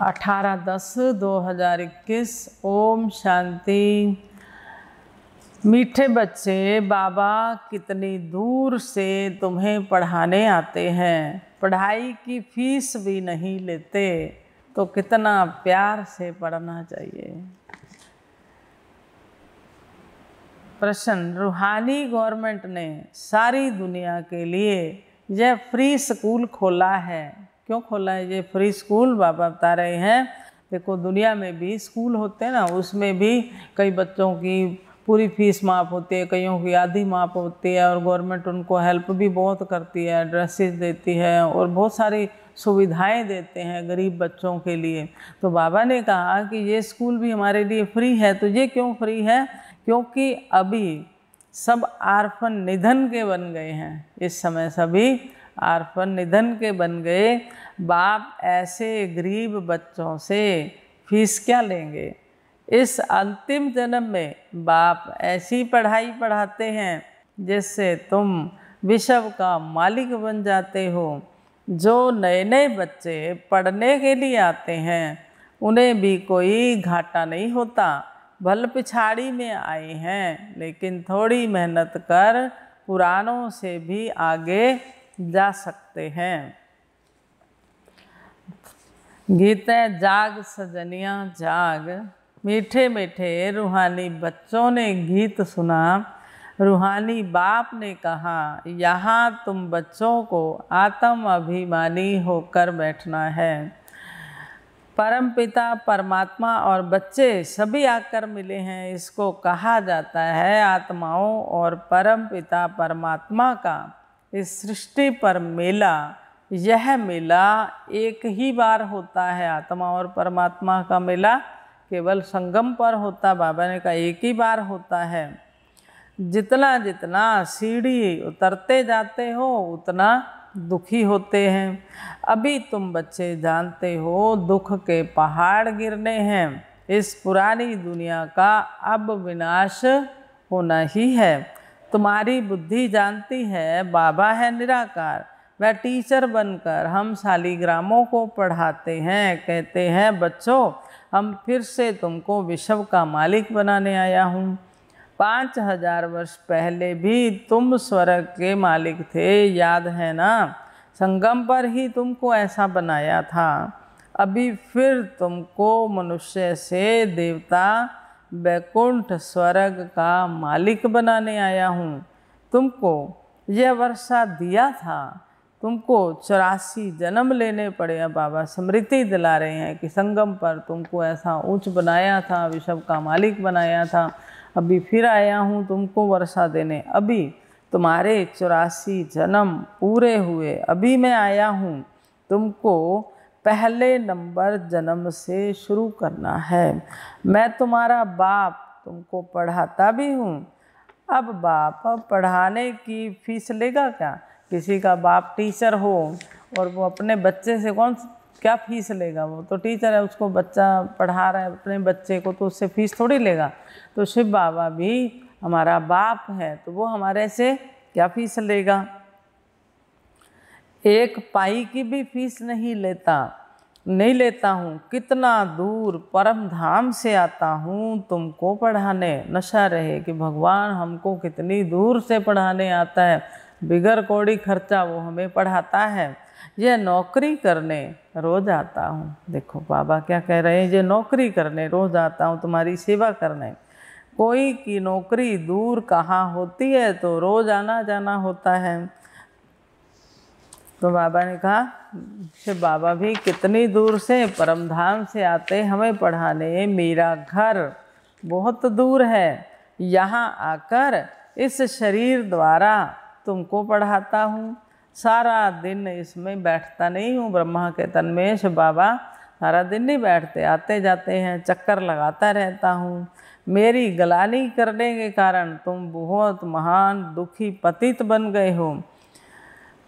18/10/2021। ओम शांति। मीठे बच्चे, बाबा कितनी दूर से तुम्हें पढ़ाने आते हैं, पढ़ाई की फीस भी नहीं लेते, तो कितना प्यार से पढ़ना चाहिए। प्रश्न, रूहानी गवर्नमेंट ने सारी दुनिया के लिए यह फ्री स्कूल खोला है। क्यों खोला है ये फ्री स्कूल? बाबा बता रहे हैं, देखो दुनिया में भी स्कूल होते हैं ना, उसमें भी कई बच्चों की पूरी फीस माफ़ होती है, कईयों की आधी माफ़ होती है, और गवर्नमेंट उनको हेल्प भी बहुत करती है, ड्रेसेस देती है और बहुत सारी सुविधाएं देते हैं गरीब बच्चों के लिए। तो बाबा ने कहा कि ये स्कूल भी हमारे लिए फ्री है। तो ये क्यों फ्री है? क्योंकि अभी सब आर्फन निधन के बन गए हैं। इस समय सभी आर्फन निधन के बन गए। बाप ऐसे गरीब बच्चों से फीस क्या लेंगे? इस अंतिम जन्म में बाप ऐसी पढ़ाई पढ़ाते हैं जिससे तुम विश्व का मालिक बन जाते हो। जो नए नए बच्चे पढ़ने के लिए आते हैं उन्हें भी कोई घाटा नहीं होता। भल पिछाड़ी में आए हैं, लेकिन थोड़ी मेहनत कर पुरानों से भी आगे जा सकते हैं। गीतें जाग सजनियाँ जाग। मीठे मीठे रूहानी बच्चों ने गीत सुना। रूहानी बाप ने कहा, यहाँ तुम बच्चों को आत्म अभिमानी होकर बैठना है। परमपिता परमात्मा और बच्चे सभी आकर मिले हैं। इसको कहा जाता है आत्माओं और परमपिता परमात्मा का इस सृष्टि पर मेला। यह मेला एक ही बार होता है। आत्मा और परमात्मा का मेला केवल संगम पर होता। बाबा ने कहा एक ही बार होता है। जितना जितना सीढ़ी उतरते जाते हो उतना दुखी होते हैं। अभी तुम बच्चे जानते हो दुख के पहाड़ गिरने हैं। इस पुरानी दुनिया का अब विनाश होना ही है। तुम्हारी बुद्धि जानती है बाबा है निराकार। वह टीचर बनकर हम शालिग्रामों को पढ़ाते हैं, कहते हैं बच्चों हम फिर से तुमको विश्व का मालिक बनाने आया हूँ। 5000 वर्ष पहले भी तुम स्वर्ग के मालिक थे, याद है ना? संगम पर ही तुमको ऐसा बनाया था। अभी फिर तुमको मनुष्य से देवता वैकुंठ स्वर्ग का मालिक बनाने आया हूँ। तुमको यह वर्षा दिया था, तुमको 84 जन्म लेने पड़े। बाबा स्मृति दिला रहे हैं कि संगम पर तुमको ऐसा ऊंच बनाया था, विश्व का मालिक बनाया था। अभी फिर आया हूँ तुमको वर्षा देने। अभी तुम्हारे 84 जन्म पूरे हुए, अभी मैं आया हूँ। तुमको पहले नंबर जन्म से शुरू करना है। मैं तुम्हारा बाप तुमको पढ़ाता भी हूँ। अब बाप पढ़ाने की फीस लेगा क्या? किसी का बाप टीचर हो और वो अपने बच्चे से क्या फीस लेगा? वो तो टीचर है, उसको बच्चा पढ़ा रहा है अपने बच्चे को, तो उससे फीस थोड़ी लेगा। तो शिव बाबा भी हमारा बाप है, तो वो हमारे से क्या फीस लेगा? एक पाई की भी फीस नहीं लेता हूँ। कितना दूर परम धाम से आता हूँ तुमको पढ़ाने। नशा रहे कि भगवान हमको कितनी दूर से पढ़ाने आता है, बिगर कौड़ी खर्चा वो हमें पढ़ाता है। यह नौकरी करने रोज आता हूँ। देखो बाबा क्या कह रहे हैं, ये नौकरी करने रोज आता हूँ, तुम्हारी सेवा करने। कोई की नौकरी दूर कहाँ होती है तो रोज आना जाना होता है। तो बाबा ने कहा शिव बाबा भी कितनी दूर से परमधाम से आते हमें पढ़ाने। मेरा घर बहुत दूर है, यहाँ आकर इस शरीर द्वारा तुमको पढ़ाता हूँ। सारा दिन इसमें बैठता नहीं हूँ। ब्रह्मा के तन में शिव बाबा सारा दिन नहीं बैठते, आते जाते हैं, चक्कर लगाता रहता हूँ। मेरी गलानी करने के कारण तुम बहुत महान दुखी पतित बन गए हो।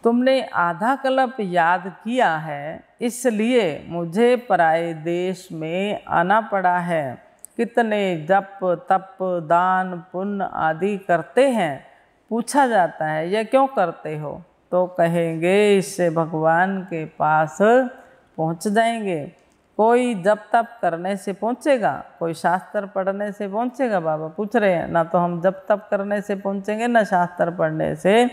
तुमने आधा कल्प याद किया है, इसलिए मुझे पराये देश में आना पड़ा है। कितने जप तप दान पुण्य आदि करते हैं? पूछा जाता है यह क्यों करते हो? तो कहेंगे इससे भगवान के पास पहुंच जाएंगे। कोई जप तप करने से पहुँचेगा, कोई शास्त्र पढ़ने से पहुँचेगा? बाबा पूछ रहे हैं। ना तो हम जप तप करने से पहुँचेंगे, ना शास्त्र पढ़ने से।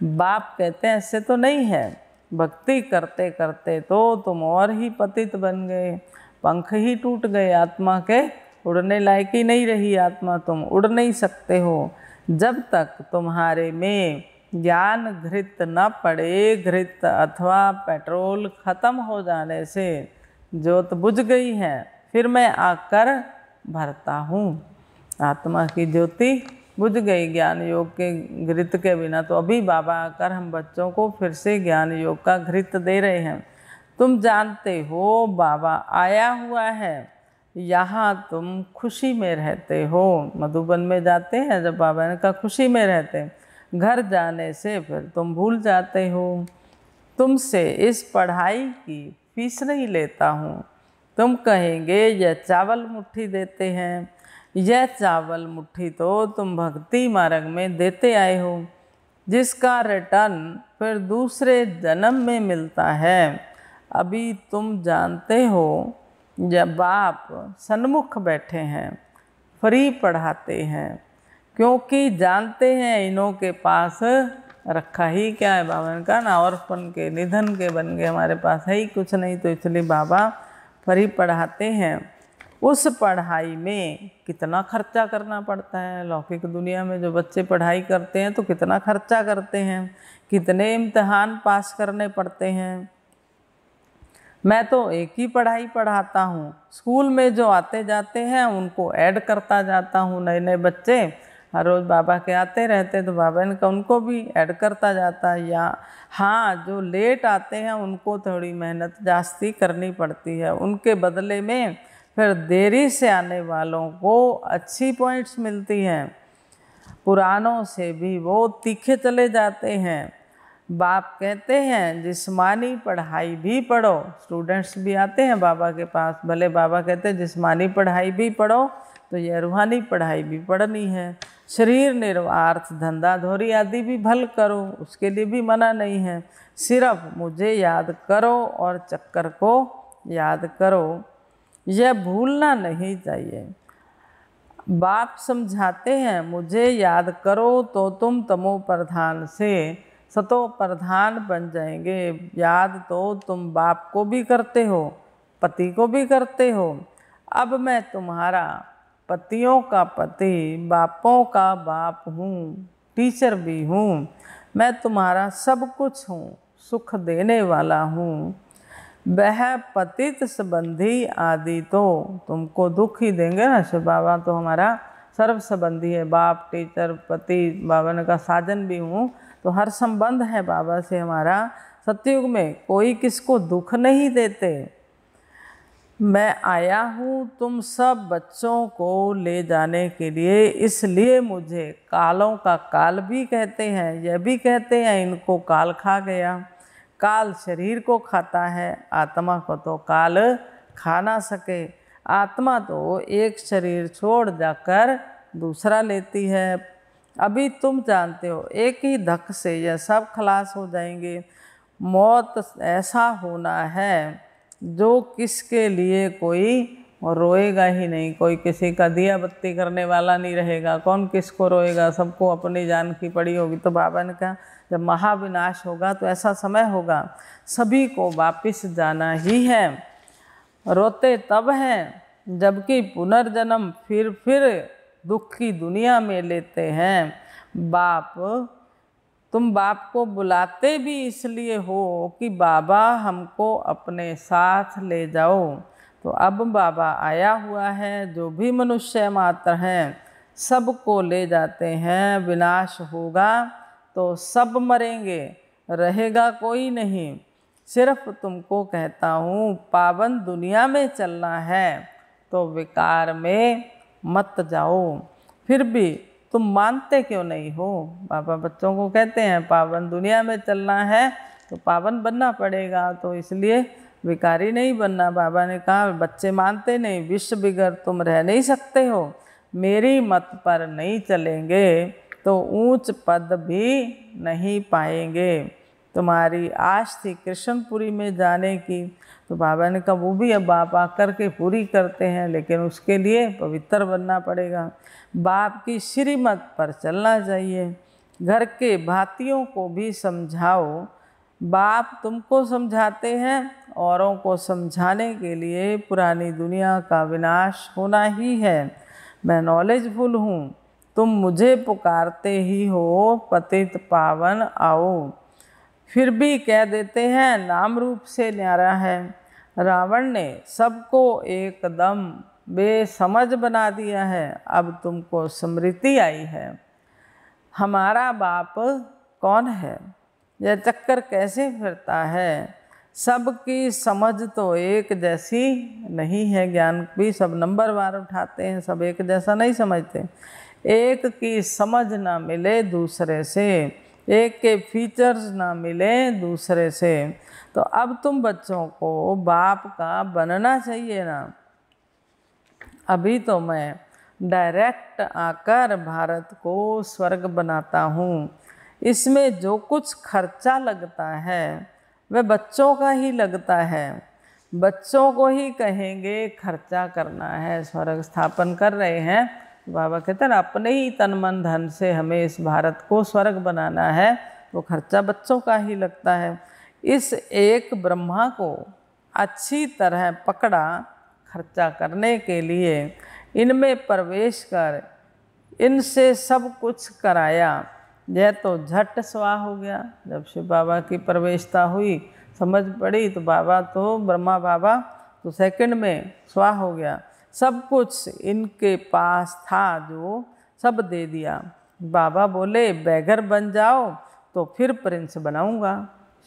बाप कहते हैं ऐसे तो नहीं है। भक्ति करते करते तो तुम और ही पतित बन गए, पंख ही टूट गए आत्मा के, उड़ने लायक ही नहीं रही आत्मा, तुम उड़ नहीं सकते हो। जब तक तुम्हारे में ज्ञान घृत न पड़े, घृत अथवा पेट्रोल खत्म हो जाने से ज्योत बुझ गई है, फिर मैं आकर भरता हूँ। आत्मा की ज्योति बुझ गई ज्ञान योग के घृत के बिना, तो अभी बाबा आकर हम बच्चों को फिर से ज्ञान योग का घृत दे रहे हैं। तुम जानते हो बाबा आया हुआ है, यहाँ तुम खुशी में रहते हो। मधुबन में जाते हैं जब बाबा ने कहा खुशी में रहते हैं, घर जाने से फिर तुम भूल जाते हो। तुमसे इस पढ़ाई की फीस नहीं लेता हूँ। तुम कहेंगे यह चावल मुट्ठी देते हैं, यह चावल मुट्ठी तो तुम भक्ति मार्ग में देते आए हो, जिसका रिटर्न फिर दूसरे जन्म में मिलता है। अभी तुम जानते हो जब बाप सन्मुख बैठे हैं, फ्री पढ़ाते हैं, क्योंकि जानते हैं इन्हों के पास रखा ही क्या है। बाबा ने कहा ना, ऑर्फन के निधन के बन गए, हमारे पास है ही कुछ नहीं, तो इसलिए बाबा फ्री पढ़ाते हैं। उस पढ़ाई में कितना खर्चा करना पड़ता है। लौकिक दुनिया में जो बच्चे पढ़ाई करते हैं तो कितना खर्चा करते हैं, कितने इम्तिहान पास करने पड़ते हैं। मैं तो एक ही पढ़ाई पढ़ाता हूँ, स्कूल में जो आते जाते हैं उनको ऐड करता जाता हूँ। नए नए बच्चे हर रोज़ बाबा के आते रहते, तो बाबा ने कहा उनको भी ऐड करता जाता है। या हाँ, जो लेट आते हैं उनको थोड़ी मेहनत जास्ती करनी पड़ती है, उनके बदले में फिर देरी से आने वालों को अच्छी पॉइंट्स मिलती हैं, पुरानों से भी वो तीखे चले जाते हैं। बाप कहते हैं जिस्मानी पढ़ाई भी पढ़ो। स्टूडेंट्स भी आते हैं बाबा के पास, भले बाबा कहते हैं जिस्मानी पढ़ाई भी पढ़ो, तो यह रूहानी पढ़ाई भी पढ़नी है। शरीर निर्वार्थ धंधा धोरी आदि भी भल करो, उसके लिए भी मना नहीं है। सिर्फ मुझे याद करो और चक्कर को याद करो, यह भूलना नहीं चाहिए। बाप समझाते हैं मुझे याद करो तो तुम तमो प्रधान से सतो प्रधान बन जाएंगे। याद तो तुम बाप को भी करते हो, पति को भी करते हो। अब मैं तुम्हारा पतियों का पति, बापों का बाप हूँ, टीचर भी हूँ। मैं तुम्हारा सब कुछ हूँ, सुख देने वाला हूँ। वह पतित संबंधी आदि तो तुमको दुख ही देंगे ना। शिव बाबा तो हमारा सर्व संबंधी है, बाप, टीचर, पति, बाबा ने कहा साजन भी हूँ, तो हर संबंध है बाबा से हमारा। सतयुग में कोई किसको दुख नहीं देते। मैं आया हूँ तुम सब बच्चों को ले जाने के लिए, इसलिए मुझे कालों का काल भी कहते हैं। यह भी कहते हैं इनको काल खा गया। काल शरीर को खाता है, आत्मा को तो काल खा ना सके। आत्मा तो एक शरीर छोड़ जाकर दूसरा लेती है। अभी तुम जानते हो एक ही धक से यह सब खलास हो जाएंगे। मौत ऐसा होना है जो किसके लिए कोई रोएगा ही नहीं, कोई किसी का दिया बत्ती करने वाला नहीं रहेगा। कौन किसको रोएगा, सबको अपनी जान की पड़ी होगी। तो बाबा ने कहा जब महाविनाश होगा तो ऐसा समय होगा सभी को वापिस जाना ही है। रोते तब हैं जबकि पुनर्जन्म फिर दुख की दुनिया में लेते हैं। बाप, तुम बाप को बुलाते भी इसलिए हो कि बाबा हमको अपने साथ ले जाओ। तो अब बाबा आया हुआ है, जो भी मनुष्य मात्र हैं सबको ले जाते हैं। विनाश होगा तो सब मरेंगे, रहेगा कोई नहीं। सिर्फ तुमको कहता हूँ पावन दुनिया में चलना है तो विकार में मत जाओ। फिर भी तुम मानते क्यों नहीं हो? बाबा बच्चों को कहते हैं पावन दुनिया में चलना है तो पावन बनना पड़ेगा, तो इसलिए विकारी नहीं बनना। बाबा ने कहा बच्चे मानते नहीं, विश्व बिगर तुम रह नहीं सकते हो। मेरी मत पर नहीं चलेंगे तो ऊंच पद भी नहीं पाएंगे। तुम्हारी आश थी कृष्णपुरी में जाने की, तो बाबा ने कहा वो भी अब बाप आकर के पूरी करते हैं, लेकिन उसके लिए पवित्र बनना पड़ेगा, बाप की श्रीमत पर चलना चाहिए। घर के भातियों को भी समझाओ, बाप तुमको समझाते हैं, औरों को समझाने के लिए पुरानी दुनिया का विनाश होना ही है। मैं नॉलेजफुल हूँ, तुम मुझे पुकारते ही हो, पतित पावन आओ, फिर भी कह देते हैं नाम रूप से न्यारा है। रावण ने सबको एकदम बेसमझ बना दिया है, अब तुमको स्मृति आई है, हमारा बाप कौन है, यह चक्कर कैसे फिरता है। सबकी समझ तो एक जैसी नहीं है, ज्ञान भी सब नंबरवार उठाते हैं, सब एक जैसा नहीं समझते। एक की समझ ना मिले दूसरे से, एक के फीचर्स ना मिले दूसरे से, तो अब तुम बच्चों को बाप का बनना चाहिए ना। अभी तो मैं डायरेक्ट आकर भारत को स्वर्ग बनाता हूँ, इसमें जो कुछ खर्चा लगता है वह बच्चों का ही लगता है, बच्चों को ही कहेंगे खर्चा करना है, स्वर्ग स्थापन कर रहे हैं। बाबा कहते हैं ना अपने ही तन मन धन से हमें इस भारत को स्वर्ग बनाना है, तो खर्चा बच्चों का ही लगता है। इस एक ब्रह्मा को अच्छी तरह पकड़ा खर्चा करने के लिए, इनमें प्रवेश कर इनसे सब कुछ कराया, यह तो झट स्वाह हो गया। जब शिव बाबा की प्रवेशता हुई, समझ पड़ी, तो बाबा तो ब्रह्मा बाबा तो सेकंड में स्वाह हो गया। सब कुछ इनके पास था जो सब दे दिया। बाबा बोले बैगर बन जाओ तो फिर प्रिंस बनाऊंगा।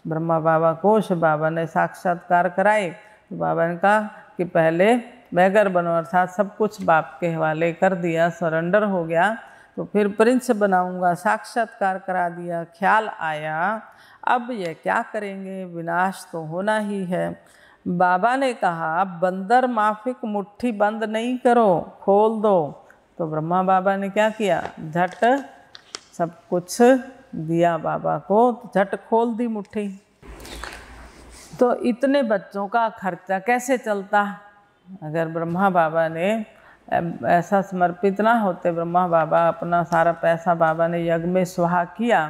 ब्रह्मा बाबा को शिव बाबा ने साक्षात्कार कराए, तो बाबा ने कहा कि पहले बैगर बनो, अर्थात सब कुछ बाप के हवाले कर दिया, सरेंडर हो गया, तो फिर प्रिंस बनाऊंगा। साक्षात्कार करा दिया, ख्याल आया अब ये क्या करेंगे, विनाश तो होना ही है। बाबा ने कहा बंदर माफिक मुट्ठी बंद नहीं करो, खोल दो। तो ब्रह्मा बाबा ने क्या किया, झट सब कुछ दिया बाबा को, तो झट खोल दी मुट्ठी। तो इतने बच्चों का खर्चा कैसे चलता अगर ब्रह्मा बाबा ने ऐसा समर्पित ना होते। ब्रह्मा बाबा अपना सारा पैसा बाबा ने यज्ञ में स्वाहा किया,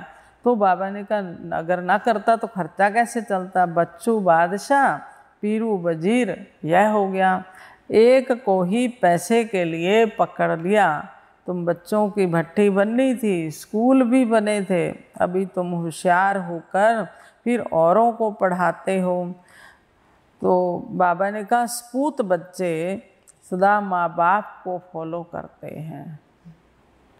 तो बाबा ने कहा अगर ना करता तो खर्चा कैसे चलता। बच्चू बादशाह पीरू वजीर यह हो गया, एक को ही पैसे के लिए पकड़ लिया। तुम बच्चों की भट्टी बननी थी, स्कूल भी बने थे, अभी तुम होशियार होकर फिर औरों को पढ़ाते हो। तो बाबा ने कहा सपूत बच्चे सदा माँ बाप को फॉलो करते हैं।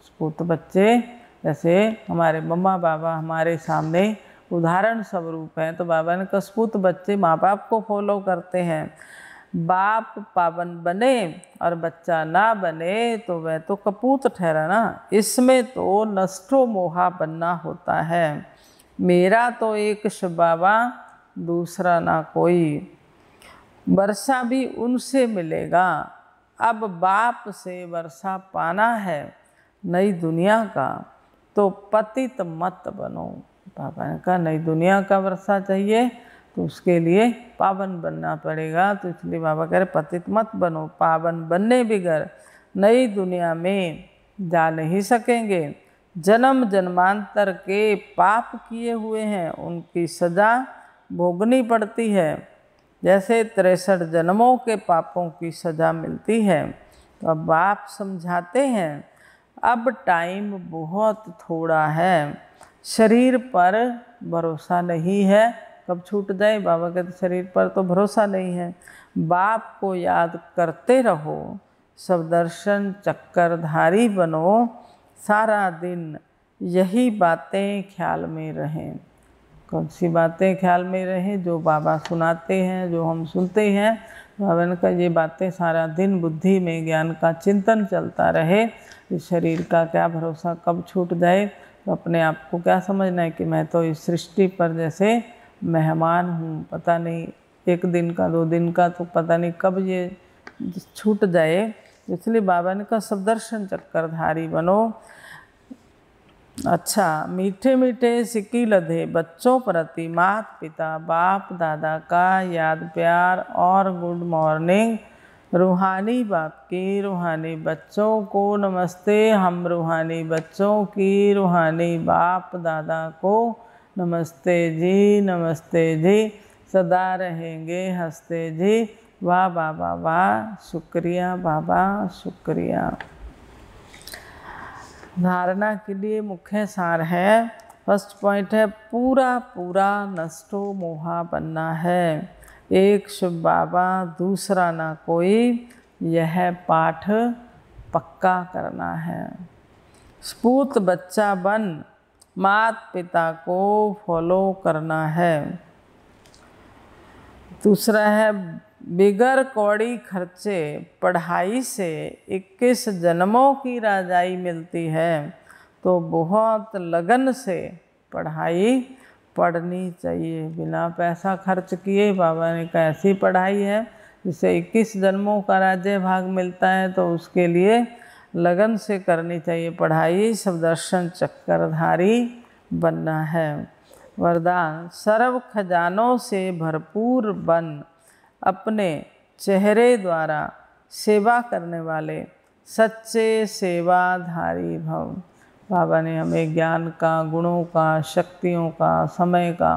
सपूत बच्चे जैसे हमारे मम्मा बाबा हमारे सामने उदाहरण स्वरूप हैं, तो बाबा ने कहा सपूत बच्चे माँ बाप को फॉलो करते हैं। बाप पावन बने और बच्चा ना बने तो वह तो कपूत ठहरा ना, इसमें तो नष्टो मोहा बनना होता है। मेरा तो एक शिव बाबा दूसरा ना कोई, वर्षा भी उनसे मिलेगा। अब बाप से वर्षा पाना है नई दुनिया का, तो पतित मत बनो। बाबा ने कहा नई दुनिया का वर्षा चाहिए तो उसके लिए पावन बनना पड़ेगा, तो इसलिए बाबा कह रहे पतित मत बनो, पावन बनने बिगर नई दुनिया में जा नहीं सकेंगे। जन्म जन्मांतर के पाप किए हुए हैं उनकी सजा भोगनी पड़ती है, जैसे 63 जन्मों के पापों की सज़ा मिलती है। तो अब बाप समझाते हैं अब टाइम बहुत थोड़ा है, शरीर पर भरोसा नहीं है, कब छूट जाए। बाबा कहते शरीर पर तो भरोसा नहीं है, बाप को याद करते रहो, सब दर्शन चक्करधारी बनो, सारा दिन यही बातें ख्याल में रहें। कौन सी बातें ख्याल में रहें, जो बाबा सुनाते हैं, जो हम सुनते हैं। बाबा ने कहा ये बातें सारा दिन बुद्धि में ज्ञान का चिंतन चलता रहे। इस शरीर का क्या भरोसा कब छूट जाए, तो अपने आप को क्या समझना है कि मैं तो इस सृष्टि पर जैसे मेहमान हूँ, पता नहीं 1 दिन का 2 दिन का, तो पता नहीं कब ये छूट जाए। इसलिए बाबा ने कहा सब दर्शन चक्करधारी बनो, अच्छा, मीठे मीठे सिक्की लधे बच्चों प्रति माता पिता बाप दादा का याद प्यार और गुड मॉर्निंग। रूहानी बाप की रूहानी बच्चों को नमस्ते। हम रूहानी बच्चों की रूहानी बाप दादा को नमस्ते जी, नमस्ते जी। सदा रहेंगे हंसते जी। वाह बाबा वाह, शुक्रिया बाबा शुक्रिया। धारणा के लिए मुख्य सार है। फर्स्ट पॉइंट है पूरा पूरा नष्टो मोहा बनना है। एक शुभ बाबा दूसरा ना कोई, यह पाठ पक्का करना है। स्पूत बच्चा बन माता पिता को फॉलो करना है। दूसरा है बिगर कौड़ी खर्चे पढ़ाई से 21 जन्मों की राजाई मिलती है, तो बहुत लगन से पढ़ाई पढ़नी चाहिए। बिना पैसा खर्च किए बाबा ने कहा ऐसी पढ़ाई है जिससे 21 जन्मों का राज्य भाग मिलता है, तो उसके लिए लगन से करनी चाहिए पढ़ाई। सब दर्शन चक्रधारी बनना है। वरदान सर्व खजानों से भरपूर बन अपने चेहरे द्वारा सेवा करने वाले सच्चे सेवाधारी भव। बाबा ने हमें ज्ञान का, गुणों का, शक्तियों का, समय का,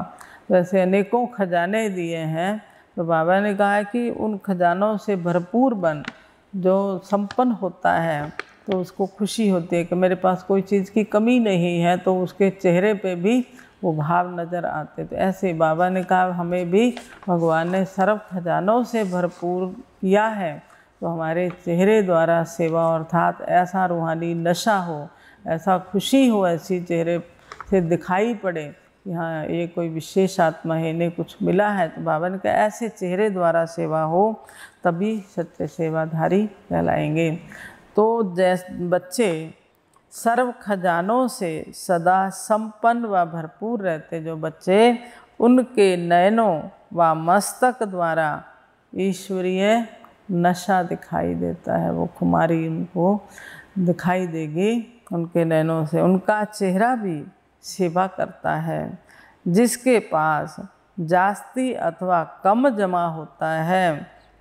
वैसे अनेकों खजाने दिए हैं। तो बाबा ने कहा है कि उन खजानों से भरपूर बन। जो संपन्न होता है तो उसको खुशी होती है कि मेरे पास कोई चीज़ की कमी नहीं है, तो उसके चेहरे पे भी वो भाव नज़र आते। तो ऐसे बाबा ने कहा हमें भी भगवान ने सर्व खजानों से भरपूर किया है, तो हमारे चेहरे द्वारा सेवा अर्थात ऐसा रूहानी नशा हो, ऐसा खुशी हो, ऐसी चेहरे से दिखाई पड़े कि हाँ ये कोई विशेष आत्मा है, इन्हें कुछ मिला है। तो बाबा ने कहा ऐसे चेहरे द्वारा सेवा हो तभी सच्चे सेवाधारी कहलाएंगे। तो बच्चे सर्व खजानों से सदा संपन्न व भरपूर रहते जो बच्चे, उनके नयनों व मस्तक द्वारा ईश्वरीय नशा दिखाई देता है। वो कुमारी उनको दिखाई देगी उनके नयनों से। उनका चेहरा भी सेवा करता है। जिसके पास जास्ती अथवा कम जमा होता है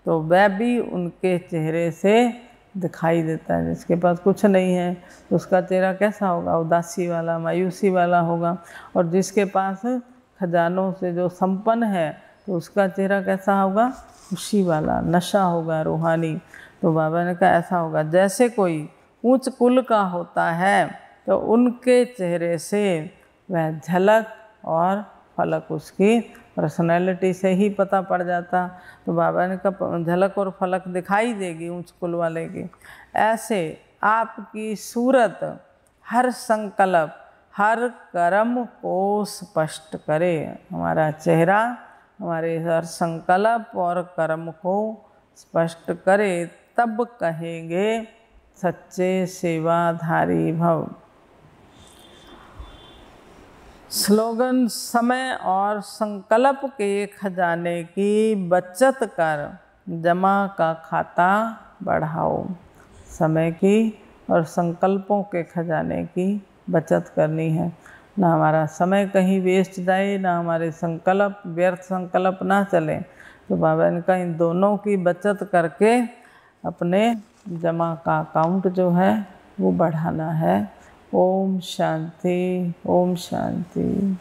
तो वह भी उनके चेहरे से दिखाई देता है। जिसके पास कुछ नहीं है तो उसका चेहरा कैसा होगा? उदासी वाला, मायूसी वाला होगा। और जिसके पास खजानों से जो संपन्न है तो उसका चेहरा कैसा होगा? खुशी वाला, नशा होगा रूहानी। तो बाबा ने कहा ऐसा होगा। जैसे कोई ऊंच कुल का होता है तो उनके चेहरे से वह झलक और फलक उसकी पर्सनैलिटी से ही पता पड़ जाता। तो बाबा ने कहा झलक और फलक दिखाई देगी ऊंच कुल वाले की। ऐसे आपकी सूरत हर संकल्प, हर कर्म को स्पष्ट करे। हमारा चेहरा हमारे हर संकल्प और कर्म को स्पष्ट करे, तब कहेंगे सच्चे सेवाधारी भव। स्लोगन समय और संकल्प के खजाने की बचत कर जमा का खाता बढ़ाओ। समय की और संकल्पों के खजाने की बचत करनी है। ना हमारा समय कहीं वेस्ट जाए, ना हमारे संकल्प व्यर्थ संकल्प ना चले। तो बाबा ने कहा इन दोनों की बचत करके अपने जमा का अकाउंट जो है वो बढ़ाना है। ओम शांति, ओम शांति।